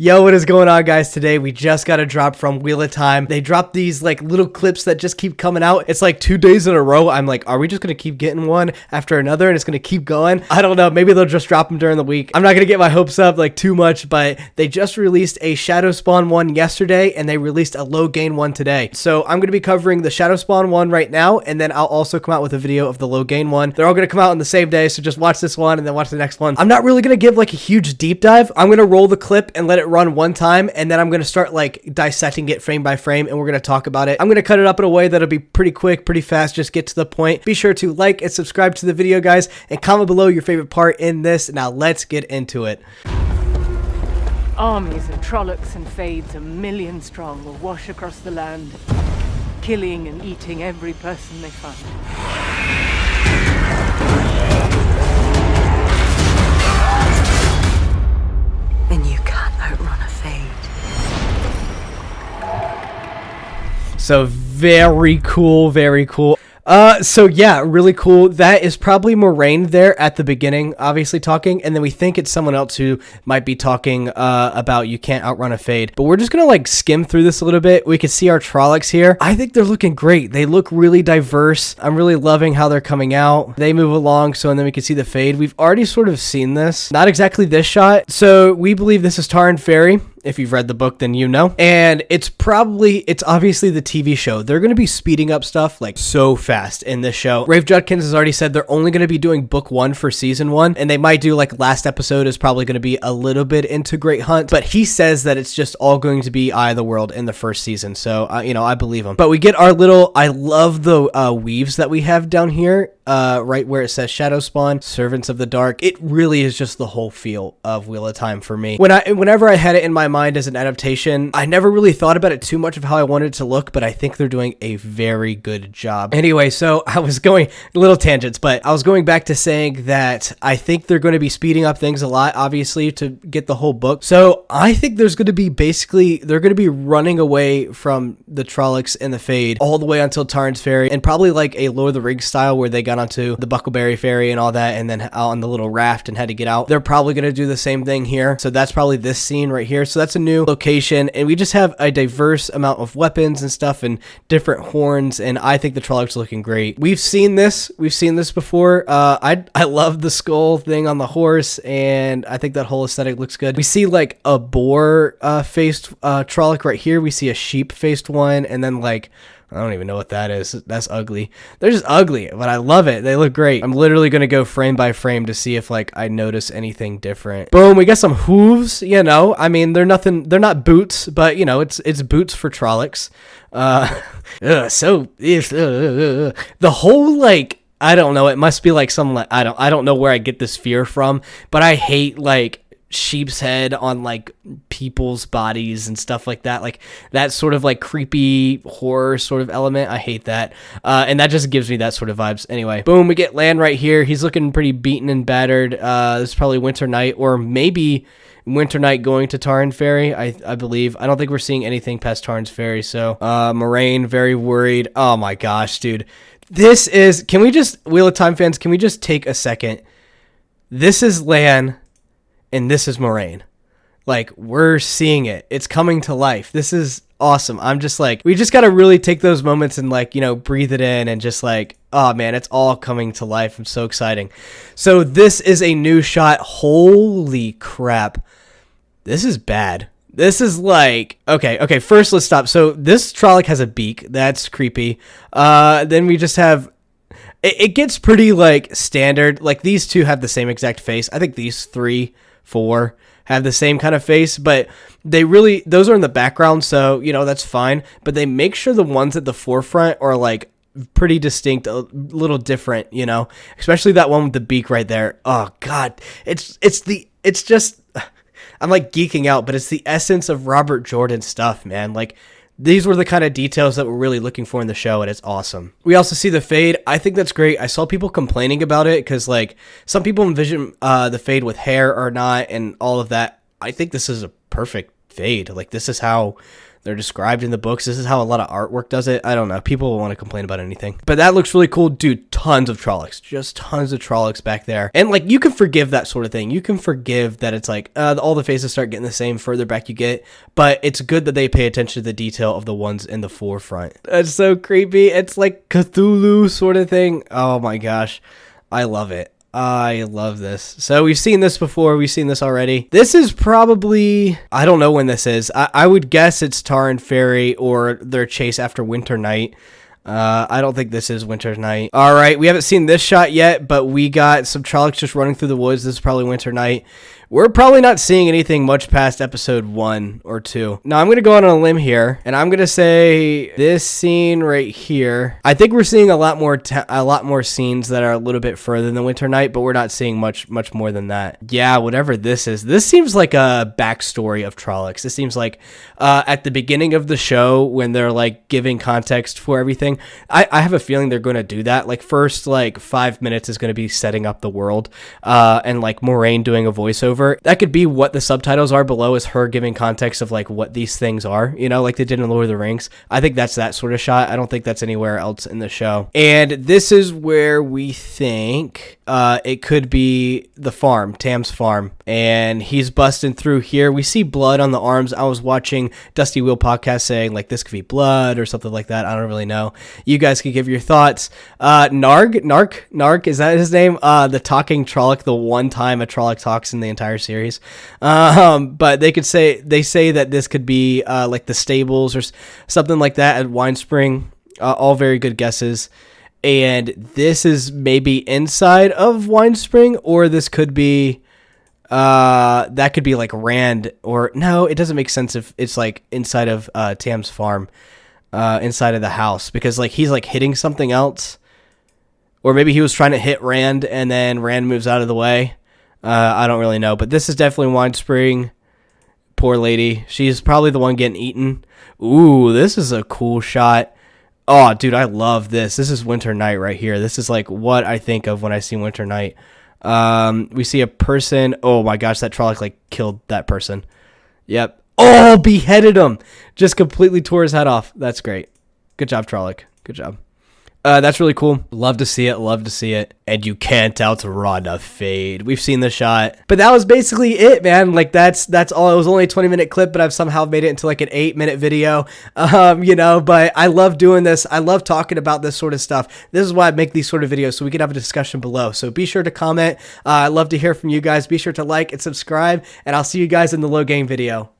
Yo, what is going on, guys? Today we just got a drop from Wheel of Time. They dropped these like little clips that just keep coming out. It's like 2 days in a row. I'm like, are we just gonna keep getting one after another and it's gonna keep going? I don't know. Maybe they'll just drop them during the week. I'm not gonna get my hopes up like too much, but they just released a Shadow Spawn one yesterday and they released a low gain one today. So I'm gonna be covering the Shadow Spawn one right now, and then I'll also come out with a video of the low gain one. They're all gonna come out on the same day, so just watch this one and then watch the next one. I'm not really gonna give like a huge deep dive. I'm gonna roll the clip and let it run one time, and then I'm going to start like dissecting it frame by frame, and we're going to talk about it. I'm going to cut it up in a way that'll be pretty quick, pretty fast, just get to the point. Be sure to like and subscribe to the video, guys, and comment below your favorite part in this. Now let's get into it. Armies of Trollocs and Fades, a million strong, will wash across the land, killing and eating every person they find. And you can't outrun a Fade. So very cool, very cool. So yeah, really cool. That is probably Moraine there at the beginning, obviously talking, and then we think it's someone else who might be talking about you can't outrun a Fade. But we're just gonna like skim through this a little bit. We can see our Trollocs here. I think they're looking great. They look really diverse. I'm really loving how they're coming out. They move along, so and then we can see the Fade. We've already sort of seen this. Not exactly this shot. So we believe this is Taren Ferry. If you've read the book, then you know. And it's obviously the TV show. They're going to be speeding up stuff like so fast in this show. Rafe Judkins has already said they're only going to be doing book 1 for season 1. And they might do like last episode is probably going to be a little bit into Great Hunt. But he says that it's just all going to be Eye of the World in the first season. So, I believe him. But we get our little, I love the weaves that we have down here. Right where it says Shadow Spawn, Servants of the Dark. It really is just the whole feel of Wheel of Time for me. Whenever I had it in my mind as an adaptation, I never really thought about it too much of how I wanted it to look, but I think they're doing a very good job. Anyway, so I was going little tangents, but I was going back to saying that I think they're going to be speeding up things a lot, obviously, to get the whole book. So I think there's going to be they're going to be running away from the Trollocs and the Fade all the way until Taren's Ferry, and probably like a Lord of the Rings style where they got onto the Buckleberry Ferry and all that, and then out on the little raft and had to get out. They're probably going to do the same thing here. So that's probably this scene right here. So that's a new location, and we just have a diverse amount of weapons and stuff and different horns, and I think the Trollocs are looking great. We've seen this before. I love the skull thing on the horse, and I think that whole aesthetic looks good. We see like a boar faced Trolloc right here. We see a sheep faced one, and then like I don't even know what that is. That's ugly. They're just ugly, but I love it. They look great. I'm literally going to go frame by frame to see if like I notice anything different. Boom, we got some hooves, I mean, they're not boots, but it's boots for Trollocs. The whole like, I don't know, it must be like some like, I don't know where I get this fear from, but I hate like sheep's head on like people's bodies and stuff like that, like that sort of like creepy horror sort of element. I hate that, and that just gives me that sort of vibes. Anyway, boom, we get Lan right here. He's looking pretty beaten and battered. This is probably Winter Night, or maybe Winter Night going to Taren Ferry, I believe. I don't think we're seeing anything past Taren's Ferry. So Moraine, very worried. Oh my gosh, dude, can we just, Wheel of Time fans, can we just take a second? This is Lan and this is Moraine. Like, we're seeing it. It's coming to life. This is awesome. I'm just like, we just got to really take those moments and like, breathe it in and just like, oh man, it's all coming to life. I'm so exciting. So this is a new shot. Holy crap. This is bad. This is like, okay. First, let's stop. So this Trolloc has a beak. That's creepy. Then we just have, it gets pretty like standard. Like these two have the same exact face. I think these 3, 4 have the same kind of face, but those are in the background, so that's fine, but they make sure the ones at the forefront are like pretty distinct, a little different, especially that one with the beak right there. Oh god, it's just, I'm like geeking out, but it's the essence of Robert Jordan stuff, man. Like, these were the kind of details that we're really looking for in the show, and it's awesome. We also see the Fade. I think that's great. I saw people complaining about it because, like, some people envision the Fade with hair or not and all of that. I think this is a perfect Fade. Like, this is how they're described in the books. This is how a lot of artwork does it. I don't know. People will want to complain about anything. But that looks really cool. Dude, tons of Trollocs. Just tons of Trollocs back there. And like, you can forgive that sort of thing. You can forgive that it's like, all the faces start getting the same further back you get. But it's good that they pay attention to the detail of the ones in the forefront. That's so creepy. It's like Cthulhu sort of thing. Oh my gosh. I love it. I love this. So we've seen this before. We've seen this already. This is probably, I don't know when this is. I would guess it's Tar and Ferry or their chase after Winter Night. I don't think this is Winter Night. All right, we haven't seen this shot yet, but we got some Trollocs just running through the woods. This is probably Winter Night. We're probably not seeing anything much past episode 1 or 2. Now, I'm going to go on a limb here, and I'm going to say this scene right here. I think we're seeing a lot more scenes that are a little bit further than Winter Night, but we're not seeing much more than that. Yeah, whatever this is. This seems like a backstory of Trollocs. This seems like at the beginning of the show when they're like giving context for everything. I have a feeling they're going to do that. Like first like 5 minutes is going to be setting up the world and like Moiraine doing a voiceover. That could be what the subtitles are below, is her giving context of like what these things are, you know, like they did in Lord of the Rings. I think that's that sort of shot. I don't think that's anywhere else in the show. And this is where we think it could be the farm, Tam's farm, and he's busting through here. We see blood on the arms. I was watching Dusty Wheel podcast saying like this could be blood or something like that. I don't really know. You guys can give your thoughts. Nark, is that his name? The talking Trolloc, the one time a Trolloc talks in the entire series. But they say that this could be like the stables or something like that at Winespring. All very good guesses. And this is maybe inside of Winespring, or this could be that could be like Rand, or no, it doesn't make sense if it's like inside of Tam's farm, inside of the house, because like he's like hitting something else, or maybe he was trying to hit Rand and then Rand moves out of the way. I don't really know, but this is definitely Winespring. Poor lady. She's probably the one getting eaten. Ooh, this is a cool shot. Oh, dude, I love this. This is Winter Night right here. This is like what I think of when I see Winter Night. We see a person. Oh my gosh, that Trolloc like killed that person. Yep. Oh, beheaded him. Just completely tore his head off. That's great. Good job, Trolloc. Good job. That's really cool. Love to see it. Love to see it. And you can't outrun a fade. We've seen the shot. But that was basically it, man. Like that's all. It was only a 20-minute clip, but I've somehow made it into like an 8-minute video. You know, but I love doing this. I love talking about this sort of stuff. This is why I make these sort of videos, so we can have a discussion below. So be sure to comment. I'd love to hear from you guys. Be sure to like and subscribe, and I'll see you guys in the Low Game video.